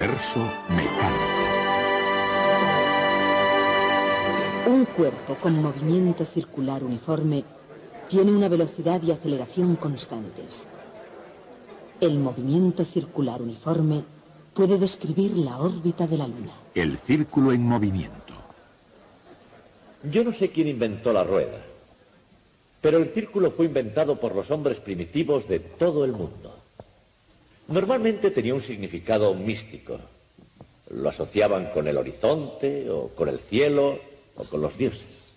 universo mecánico. Un cuerpo con movimiento circular uniforme tiene una velocidad y aceleración constantes. El movimiento circular uniforme puede describir la órbita de la Luna. El círculo en movimiento. Yo no sé quién inventó la rueda, pero el círculo fue inventado por los hombres primitivos de todo el mundo. Normalmente tenía un significado místico. Lo asociaban con el horizonte, o con el cielo, o con los dioses.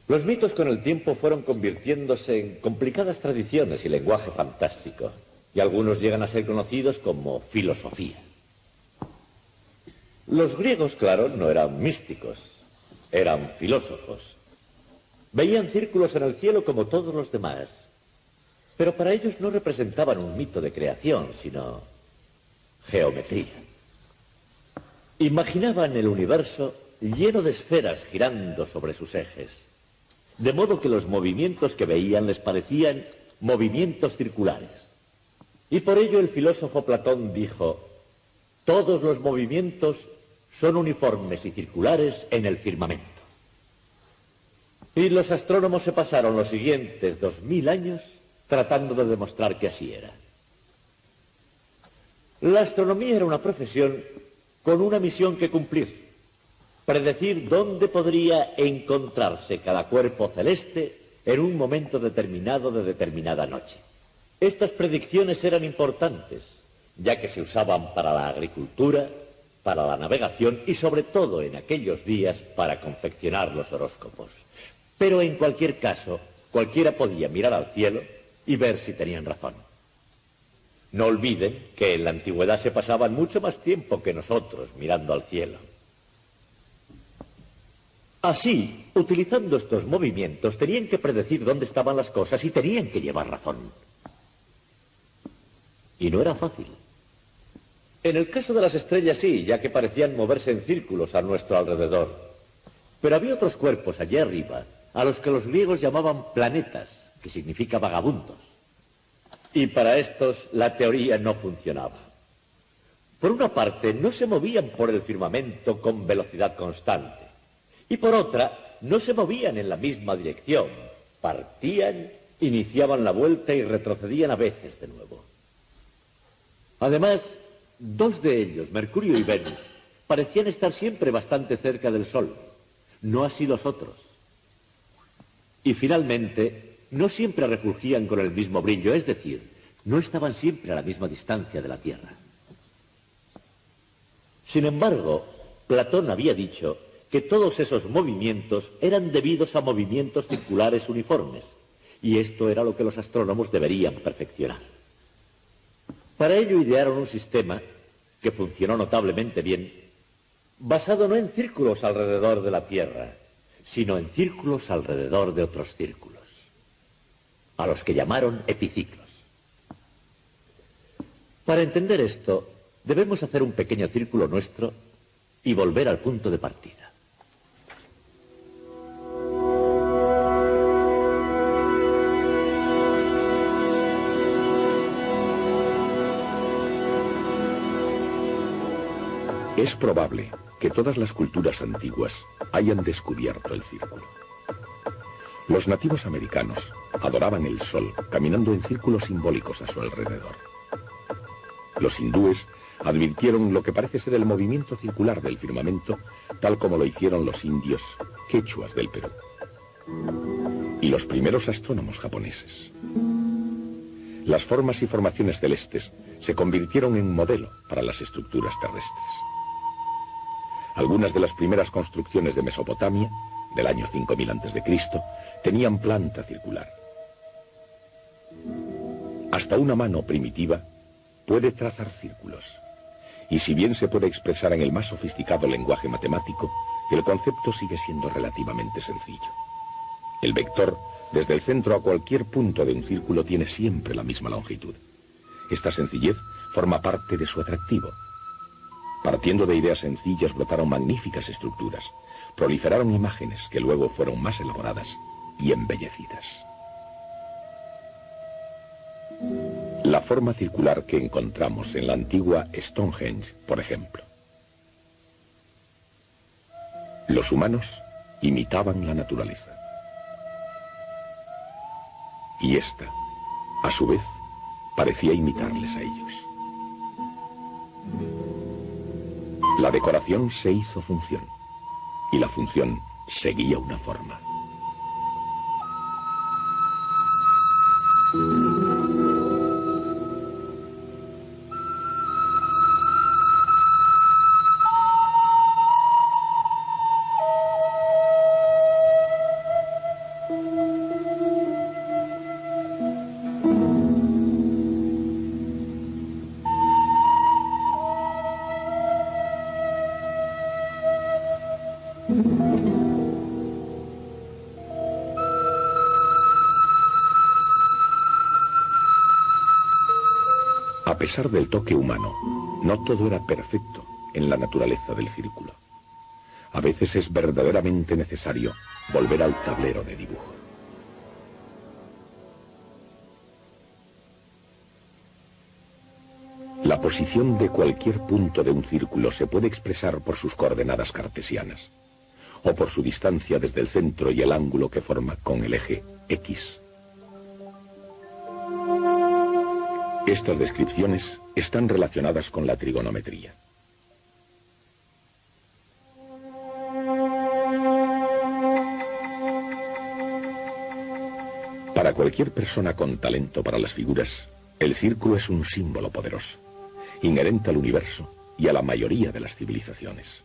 Los mitos con el tiempo fueron convirtiéndose en complicadas tradiciones y lenguaje fantástico, y algunos llegan a ser conocidos como filosofía. Los griegos, claro, no eran místicos, eran filósofos. Veían círculos en el cielo como todos los demás, pero para ellos no representaban un mito de creación, sino geometría. Imaginaban el universo lleno de esferas girando sobre sus ejes, de modo que los movimientos que veían les parecían movimientos circulares. Y por ello el filósofo Platón dijo: todos los movimientos son uniformes y circulares en el firmamento. Y los astrónomos se pasaron los siguientes 2000 años tratando de demostrar que así era. La astronomía era una profesión con una misión que cumplir: predecir dónde podría encontrarse cada cuerpo celeste en un momento determinado de determinada noche. Estas predicciones eran importantes, ya que se usaban para la agricultura, para la navegación y sobre todo en aquellos días para confeccionar los horóscopos. Pero en cualquier caso, cualquiera podía mirar al cielo y ver si tenían razón. No olviden que en la antigüedad se pasaban mucho más tiempo que nosotros mirando al cielo. Así, utilizando estos movimientos, tenían que predecir dónde estaban las cosas y tenían que llevar razón. Y no era fácil. En el caso de las estrellas sí, ya que parecían moverse en círculos a nuestro alrededor. Pero había otros cuerpos allí arriba, a los que los griegos llamaban planetas, que significa vagabundos. Y para estos la teoría no funcionaba. Por una parte, no se movían por el firmamento con velocidad constante. Y por otra, no se movían en la misma dirección. Partían, iniciaban la vuelta y retrocedían a veces de nuevo. Además, dos de ellos, Mercurio y Venus, parecían estar siempre bastante cerca del Sol. No así los otros. Y finalmente, no siempre refulgían con el mismo brillo, es decir, no estaban siempre a la misma distancia de la Tierra. Sin embargo, Platón había dicho que todos esos movimientos eran debidos a movimientos circulares uniformes, y esto era lo que los astrónomos deberían perfeccionar. Para ello idearon un sistema que funcionó notablemente bien, basado no en círculos alrededor de la Tierra, sino en círculos alrededor de otros círculos, a los que llamaron epiciclos. Para entender esto, debemos hacer un pequeño círculo nuestro y volver al punto de partida. Es probable que todas las culturas antiguas hayan descubierto el círculo. Los nativos americanos adoraban el sol caminando en círculos simbólicos a su alrededor. Los hindúes advirtieron lo que parece ser el movimiento circular del firmamento, tal como lo hicieron los indios quechuas del Perú. Y los primeros astrónomos japoneses. Las formas y formaciones celestes se convirtieron en modelo para las estructuras terrestres. Algunas de las primeras construcciones de Mesopotamia, del año 5000 a.C., tenían planta circular. Hasta una mano primitiva puede trazar círculos. Y si bien se puede expresar en el más sofisticado lenguaje matemático, el concepto sigue siendo relativamente sencillo. El vector, desde el centro a cualquier punto de un círculo, tiene siempre la misma longitud. Esta sencillez forma parte de su atractivo. Partiendo de ideas sencillas brotaron magníficas estructuras, proliferaron imágenes que luego fueron más elaboradas y embellecidas. la forma circular que encontramos en la antigua Stonehenge, por ejemplo. Los humanos imitaban la naturaleza. Y esta, a su vez, parecía imitarles a ellos. La decoración se hizo función, y la función seguía una forma. A pesar del toque humano, no todo era perfecto en la naturaleza del círculo. A veces es verdaderamente necesario volver al tablero de dibujo. La posición de cualquier punto de un círculo se puede expresar por sus coordenadas cartesianas, o por su distancia desde el centro y el ángulo que forma con el eje X. Estas descripciones están relacionadas con la trigonometría. Para cualquier persona con talento para las figuras, el círculo es un símbolo poderoso, inherente al universo y a la mayoría de las civilizaciones.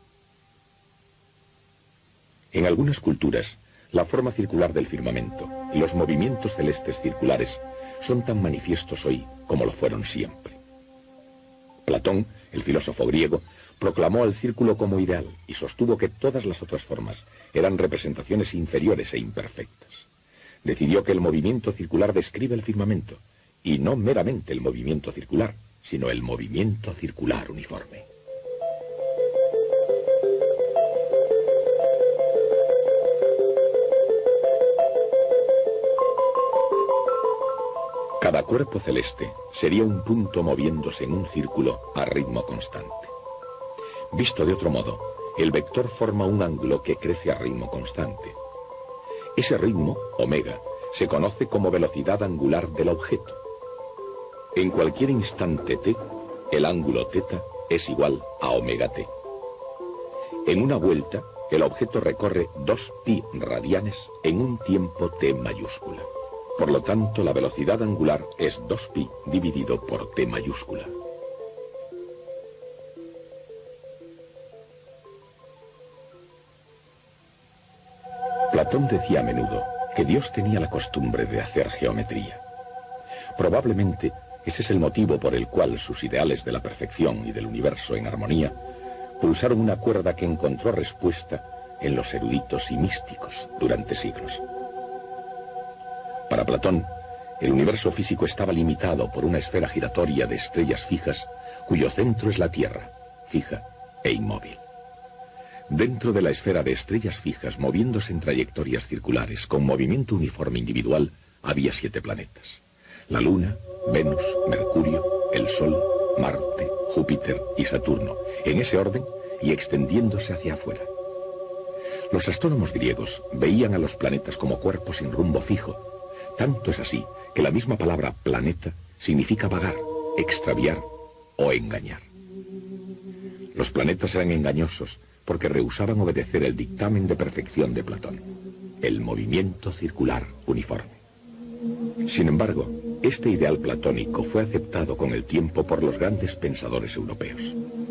En algunas culturas, la forma circular del firmamento y los movimientos celestes circulares son tan manifiestos hoy como lo fueron siempre. Platón, el filósofo griego, proclamó al círculo como ideal y sostuvo que todas las otras formas eran representaciones inferiores e imperfectas. Decidió que el movimiento circular describe el firmamento, y no meramente el movimiento circular, sino el movimiento circular uniforme. Cada cuerpo celeste sería un punto moviéndose en un círculo a ritmo constante. Visto de otro modo, el vector forma un ángulo que crece a ritmo constante. Ese ritmo, omega, se conoce como velocidad angular del objeto. En cualquier instante t, el ángulo θ es igual a omega t. En una vuelta, el objeto recorre 2π radianes en un tiempo t mayúscula. Por lo tanto, la velocidad angular es 2π dividido por t mayúscula. Platón decía a menudo que Dios tenía la costumbre de hacer geometría. Probablemente ese es el motivo por el cual sus ideales de la perfección y del universo en armonía pulsaron una cuerda que encontró respuesta en los eruditos y místicos durante siglos. Para Platón, el universo físico estaba limitado por una esfera giratoria de estrellas fijas, cuyo centro es la Tierra, fija e inmóvil. Dentro de la esfera de estrellas fijas, moviéndose en trayectorias circulares con movimiento uniforme individual, había 7 planetas: la Luna, Venus, Mercurio, el Sol, Marte, Júpiter y Saturno, en ese orden y extendiéndose hacia afuera. Los astrónomos griegos veían a los planetas como cuerpos sin rumbo fijo. Tanto es así que la misma palabra planeta significa vagar, extraviar o engañar. Los planetas eran engañosos porque rehusaban obedecer el dictamen de perfección de Platón, el movimiento circular uniforme. Sin embargo, este ideal platónico fue aceptado con el tiempo por los grandes pensadores europeos.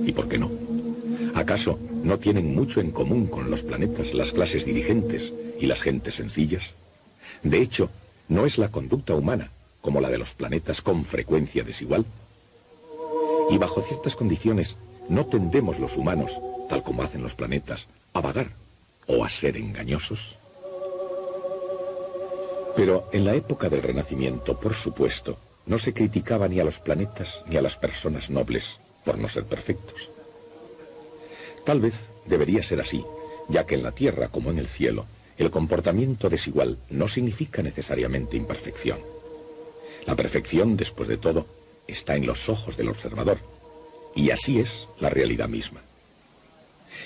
¿Y por qué no? ¿Acaso no tienen mucho en común con los planetas las clases dirigentes y las gentes sencillas? De hecho, ¿no es la conducta humana, como la de los planetas, con frecuencia desigual? Y bajo ciertas condiciones, ¿no tendemos los humanos, tal como hacen los planetas, a vagar o a ser engañosos? Pero en la época del Renacimiento, por supuesto, no se criticaba ni a los planetas ni a las personas nobles por no ser perfectos. Tal vez debería ser así, ya que en la Tierra como en el cielo, el comportamiento desigual no significa necesariamente imperfección. La perfección, después de todo, está en los ojos del observador, y así es la realidad misma.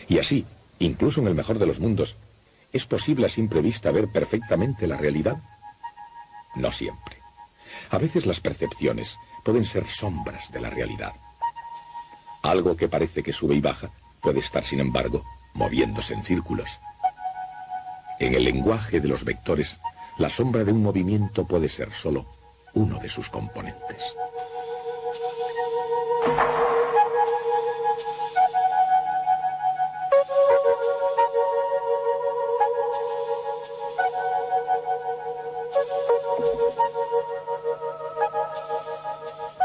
Y así, incluso en el mejor de los mundos, ¿es posible a simple vista ver perfectamente la realidad? No siempre. A veces las percepciones pueden ser sombras de la realidad. Algo que parece que sube y baja puede estar, sin embargo, moviéndose en círculos. En el lenguaje de los vectores, la sombra de un movimiento puede ser solo uno de sus componentes.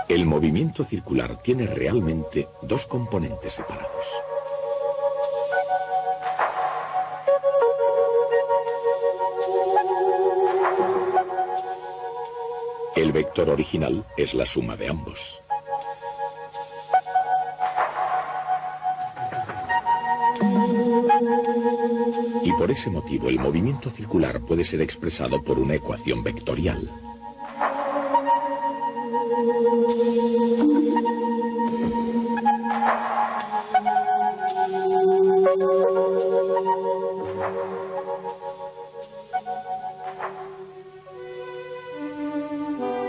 El movimiento circular tiene realmente dos componentes separados. El vector original es la suma de ambos. Y por ese motivo el movimiento circular puede ser expresado por una ecuación vectorial.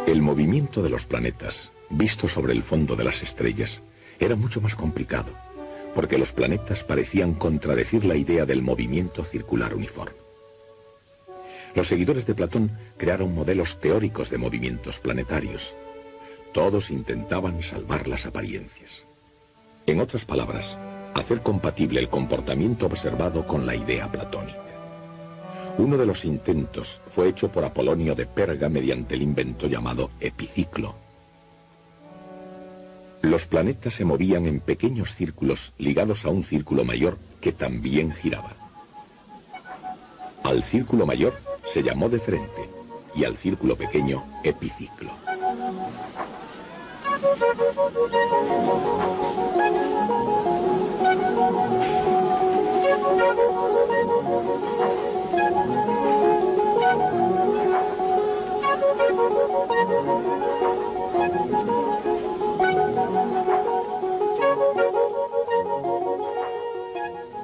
El movimiento de los planetas, visto sobre el fondo de las estrellas, era mucho más complicado, porque los planetas parecían contradecir la idea del movimiento circular uniforme. Los seguidores de Platón crearon modelos teóricos de movimientos planetarios. Todos intentaban salvar las apariencias. En otras palabras, hacer compatible el comportamiento observado con la idea platónica. Uno de los intentos fue hecho por Apolonio de Perga mediante el invento llamado epiciclo. Los planetas se movían en pequeños círculos ligados a un círculo mayor que también giraba. Al círculo mayor se llamó deferente y al círculo pequeño epiciclo.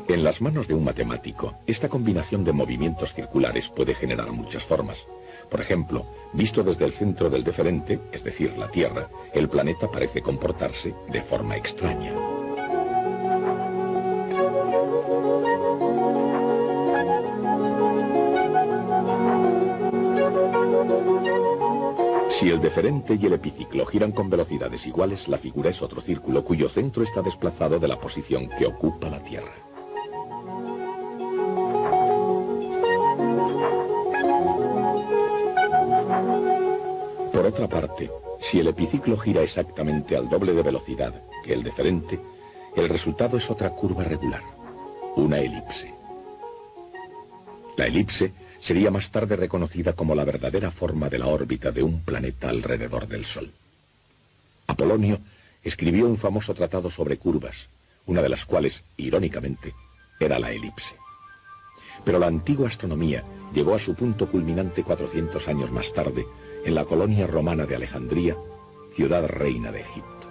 En las manos de un matemático, esta combinación de movimientos circulares puede generar muchas formas. Por ejemplo, visto desde el centro del deferente, es decir, la Tierra, el planeta parece comportarse de forma extraña. Si el deferente y el epiciclo giran con velocidades iguales, la figura es otro círculo cuyo centro está desplazado de la posición que ocupa la Tierra. Por otra parte, si el epiciclo gira exactamente al doble de velocidad que el deferente, el resultado es otra curva regular, una elipse. La elipse sería más tarde reconocida como la verdadera forma de la órbita de un planeta alrededor del Sol. Apolonio escribió un famoso tratado sobre curvas, una de las cuales, irónicamente, era la elipse. Pero la antigua astronomía llegó a su punto culminante 400 años más tarde, en la colonia romana de Alejandría, ciudad reina de Egipto.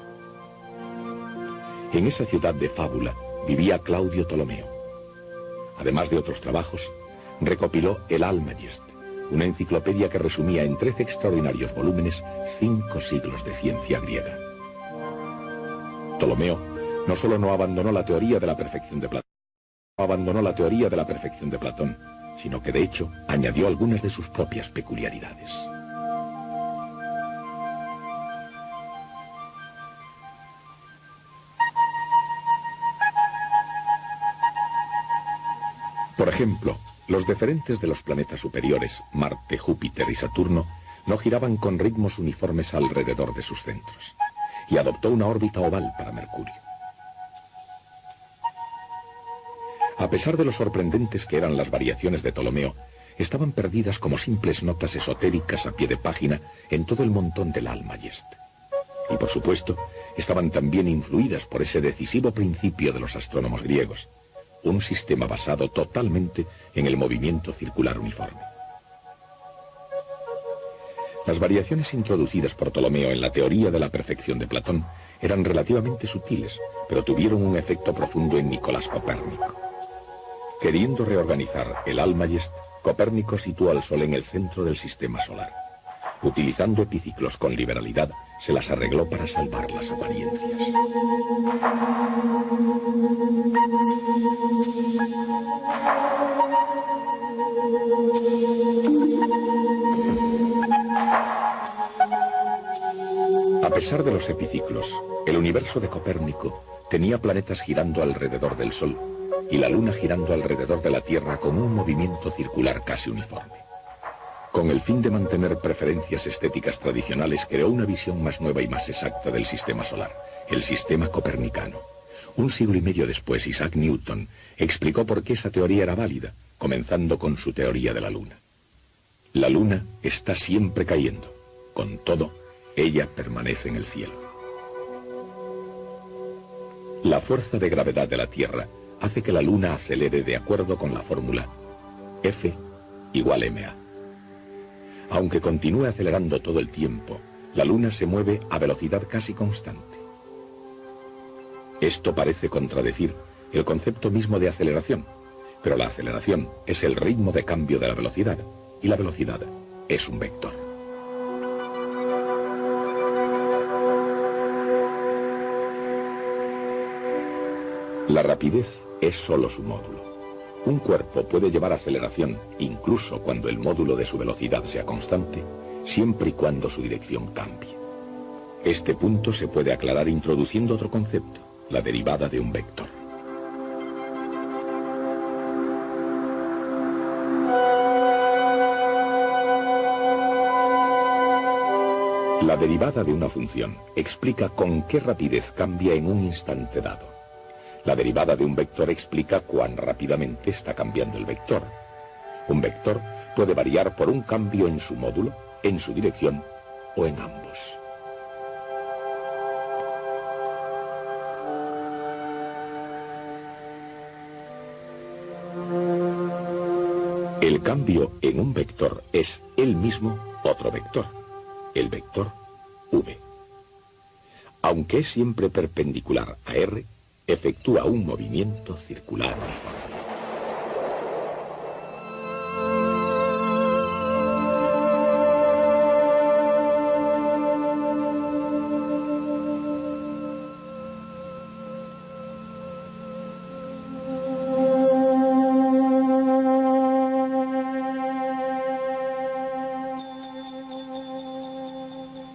En esa ciudad de fábula vivía Claudio Ptolomeo. Además de otros trabajos, recopiló el Almagest, una enciclopedia que resumía en 13 extraordinarios volúmenes 5 siglos de ciencia griega. Ptolomeo no solo no abandonó la teoría de la perfección de Platón, sino que de hecho añadió algunas de sus propias peculiaridades. Por ejemplo, los deferentes de los planetas superiores, Marte, Júpiter y Saturno, no giraban con ritmos uniformes alrededor de sus centros, y adoptó una órbita oval para Mercurio. A pesar de lo sorprendentes que eran las variaciones de Ptolomeo, estaban perdidas como simples notas esotéricas a pie de página en todo el montón del Almagest. Y por supuesto, estaban también influidas por ese decisivo principio de los astrónomos griegos, un sistema basado totalmente en el movimiento circular uniforme. Las variaciones introducidas por Ptolomeo en la teoría de la perfección de Platón eran relativamente sutiles, pero tuvieron un efecto profundo en Nicolás Copérnico. Queriendo reorganizar el Almagest, Copérnico situó al Sol en el centro del sistema solar. Utilizando epiciclos con liberalidad, se las arregló para salvar las apariencias. A pesar de los epiciclos, el universo de Copérnico tenía planetas girando alrededor del Sol y la Luna girando alrededor de la Tierra con un movimiento circular casi uniforme. Con el fin de mantener preferencias estéticas tradicionales, creó una visión más nueva y más exacta del sistema solar, el sistema copernicano. Un siglo y medio después, Isaac Newton explicó por qué esa teoría era válida, comenzando con su teoría de la Luna. La Luna está siempre cayendo. Con todo, ella permanece en el cielo. La fuerza de gravedad de la Tierra hace que la Luna acelere de acuerdo con la fórmula F igual ma. Aunque continúe acelerando todo el tiempo, la Luna se mueve a velocidad casi constante. Esto parece contradecir el concepto mismo de aceleración, pero la aceleración es el ritmo de cambio de la velocidad, y la velocidad es un vector. La rapidez es solo su módulo. Un cuerpo puede llevar aceleración incluso cuando el módulo de su velocidad sea constante, siempre y cuando su dirección cambie. Este punto se puede aclarar introduciendo otro concepto, la derivada de un vector. La derivada de una función explica con qué rapidez cambia en un instante dado. La derivada de un vector explica cuán rápidamente está cambiando el vector. Un vector puede variar por un cambio en su módulo, en su dirección o en ambos. El cambio en un vector es él mismo otro vector, el vector v. Aunque es siempre perpendicular a r, efectúa un movimiento circular uniforme.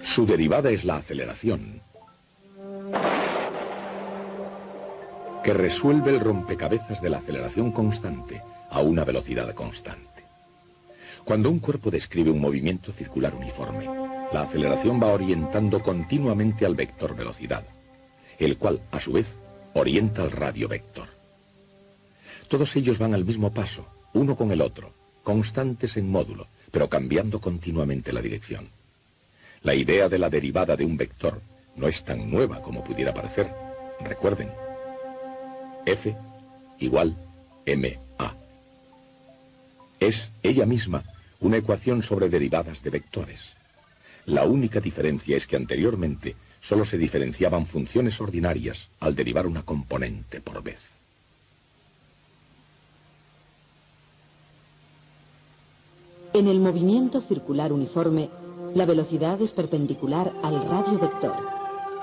Su derivada es la aceleración, que resuelve el rompecabezas de la aceleración constante a una velocidad constante. Cuando un cuerpo describe un movimiento circular uniforme, la aceleración va orientando continuamente al vector velocidad, el cual, a su vez, orienta al radio vector. Todos ellos van al mismo paso, uno con el otro, constantes en módulo, pero cambiando continuamente la dirección. La idea de la derivada de un vector no es tan nueva como pudiera parecer. Recuerden, F igual ma. Es ella misma una ecuación sobre derivadas de vectores. La única diferencia es que anteriormente solo se diferenciaban funciones ordinarias al derivar una componente por vez. En el movimiento circular uniforme, la velocidad es perpendicular al radio vector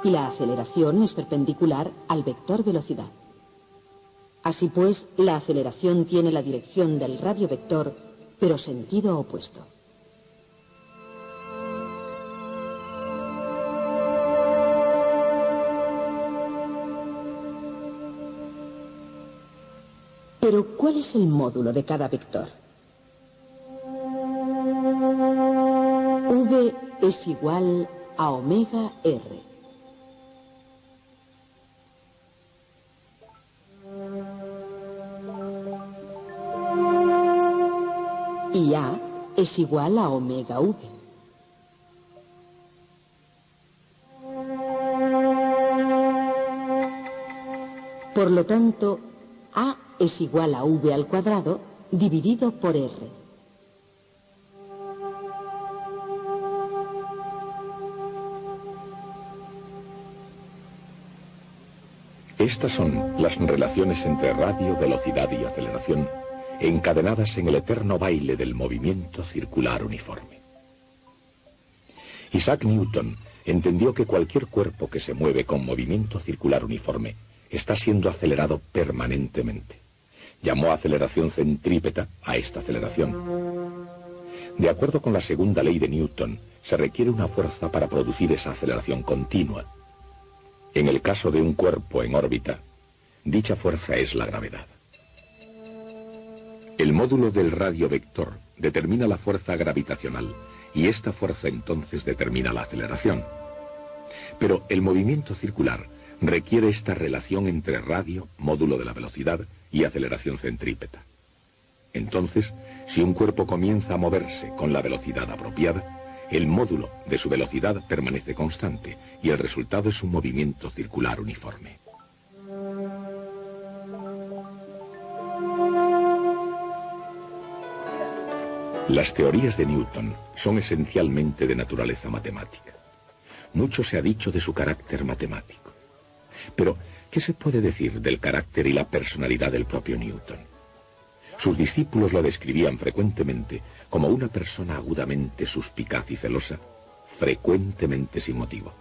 y la aceleración es perpendicular al vector velocidad. Así pues, la aceleración tiene la dirección del radio vector, pero sentido opuesto. Pero, ¿cuál es el módulo de cada vector? V es igual a omega r. Y A es igual a omega v. Por lo tanto, A es igual a v al cuadrado dividido por r. Estas son las relaciones entre radio, velocidad y aceleración, encadenadas en el eterno baile del movimiento circular uniforme. Isaac Newton entendió que cualquier cuerpo que se mueve con movimiento circular uniforme está siendo acelerado permanentemente. Llamó aceleración centrípeta a esta aceleración. De acuerdo con la segunda ley de Newton, se requiere una fuerza para producir esa aceleración continua. En el caso de un cuerpo en órbita, dicha fuerza es la gravedad. El módulo del radio vector determina la fuerza gravitacional y esta fuerza entonces determina la aceleración. Pero el movimiento circular requiere esta relación entre radio, módulo de la velocidad, y aceleración centrípeta. Entonces, si un cuerpo comienza a moverse con la velocidad apropiada, el módulo de su velocidad permanece constante y el resultado es un movimiento circular uniforme. Las teorías de Newton son esencialmente de naturaleza matemática. Mucho se ha dicho de su carácter matemático. Pero, ¿qué se puede decir del carácter y la personalidad del propio Newton? Sus discípulos lo describían frecuentemente como una persona agudamente suspicaz y celosa, frecuentemente sin motivo,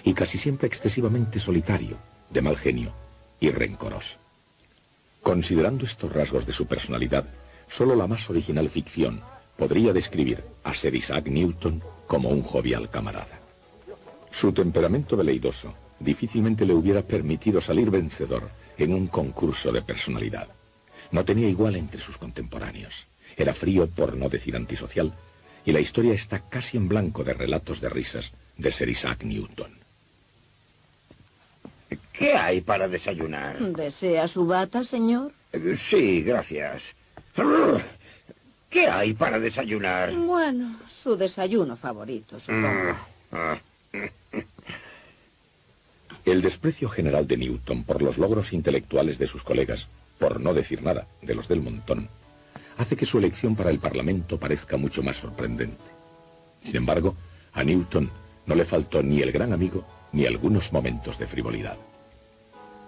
y casi siempre excesivamente solitario, de mal genio y rencoroso. Considerando estos rasgos de su personalidad, solo la más original ficción podría describir a Sir Isaac Newton como un jovial camarada. Su temperamento veleidoso difícilmente le hubiera permitido salir vencedor en un concurso de personalidad. No tenía igual entre sus contemporáneos. Era frío, por no decir antisocial, y la historia está casi en blanco de relatos de risas de Sir Isaac Newton. ¿Qué hay para desayunar? ¿Desea su bata, señor? Sí, gracias. ¿Qué hay para desayunar? Bueno, su desayuno favorito, supongo. El desprecio general de Newton por los logros intelectuales de sus colegas, por no decir nada de los del montón, hace que su elección para el Parlamento parezca mucho más sorprendente. Sin embargo, a Newton no le faltó ni el gran amigo ni algunos momentos de frivolidad.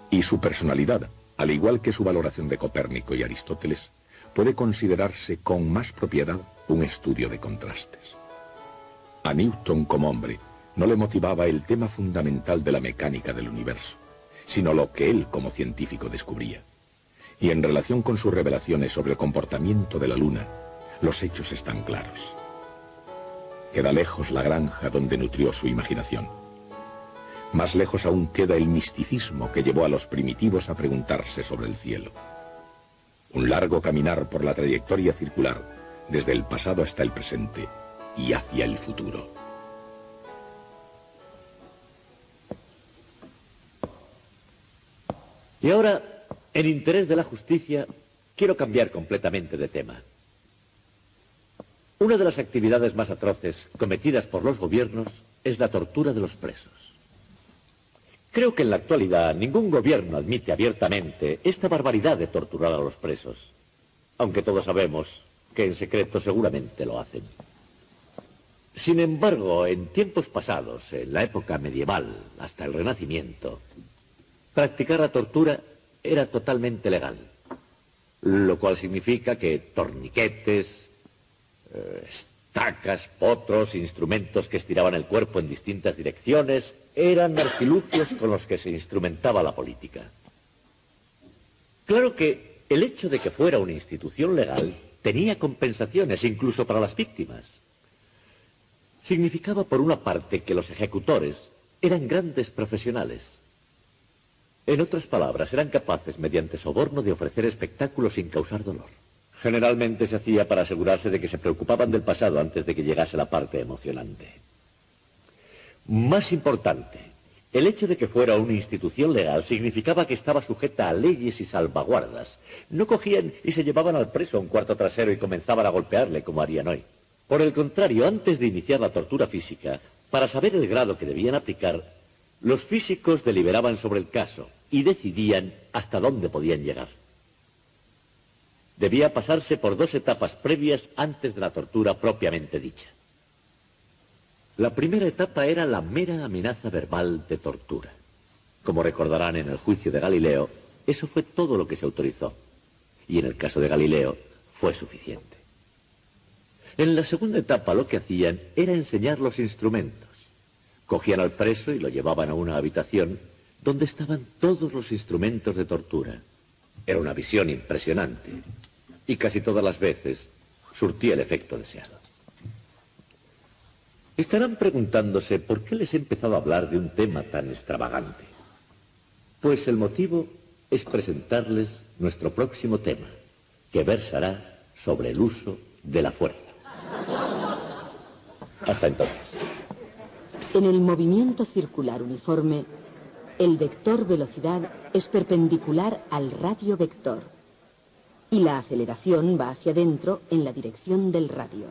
Y su personalidad, al igual que su valoración de Copérnico y Aristóteles, puede considerarse con más propiedad un estudio de contrastes. A Newton como hombre no le motivaba el tema fundamental de la mecánica del universo, sino lo que él como científico descubría. Y en relación con sus revelaciones sobre el comportamiento de la Luna, los hechos están claros. Queda lejos la granja donde nutrió su imaginación. Más lejos aún queda el misticismo que llevó a los primitivos a preguntarse sobre el cielo. Un largo caminar por la trayectoria circular, desde el pasado hasta el presente y hacia el futuro. Y ahora, en interés de la justicia, quiero cambiar completamente de tema. Una de las actividades más atroces cometidas por los gobiernos es la tortura de los presos. Creo que en la actualidad ningún gobierno admite abiertamente esta barbaridad de torturar a los presos, aunque todos sabemos que en secreto seguramente lo hacen. Sin embargo, en tiempos pasados, en la época medieval hasta el Renacimiento, practicar la tortura era totalmente legal, lo cual significa que torniquetes, estacas, potros, instrumentos que estiraban el cuerpo en distintas direcciones, eran artilugios con los que se instrumentaba la política. Claro que el hecho de que fuera una institución legal tenía compensaciones, incluso para las víctimas. Significaba, por una parte, que los ejecutores eran grandes profesionales. En otras palabras, eran capaces, mediante soborno, de ofrecer espectáculos sin causar dolor. Generalmente se hacía para asegurarse de que se preocupaban del pasado antes de que llegase la parte emocionante. Más importante, el hecho de que fuera una institución legal significaba que estaba sujeta a leyes y salvaguardas. No cogían y se llevaban al preso a un cuarto trasero y comenzaban a golpearle como harían hoy. Por el contrario, antes de iniciar la tortura física, para saber el grado que debían aplicar, los físicos deliberaban sobre el caso y decidían hasta dónde podían llegar. Debía pasarse por 2 etapas previas antes de la tortura propiamente dicha. La primera etapa era la mera amenaza verbal de tortura. Como recordarán en el juicio de Galileo, eso fue todo lo que se autorizó. Y en el caso de Galileo, fue suficiente. En la segunda etapa lo que hacían era enseñar los instrumentos. Cogían al preso y lo llevaban a una habitación donde estaban todos los instrumentos de tortura. Era una visión impresionante y casi todas las veces surtía el efecto deseado. Estarán preguntándose por qué les he empezado a hablar de un tema tan extravagante. Pues el motivo es presentarles nuestro próximo tema, que versará sobre el uso de la fuerza. Hasta entonces. En el movimiento circular uniforme, el vector velocidad es perpendicular al radio vector y la aceleración va hacia adentro en la dirección del radio.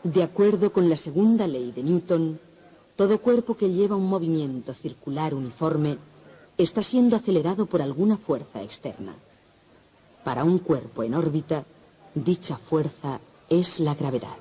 De acuerdo con la segunda ley de Newton, todo cuerpo que lleva un movimiento circular uniforme está siendo acelerado por alguna fuerza externa. Para un cuerpo en órbita, dicha fuerza es la gravedad.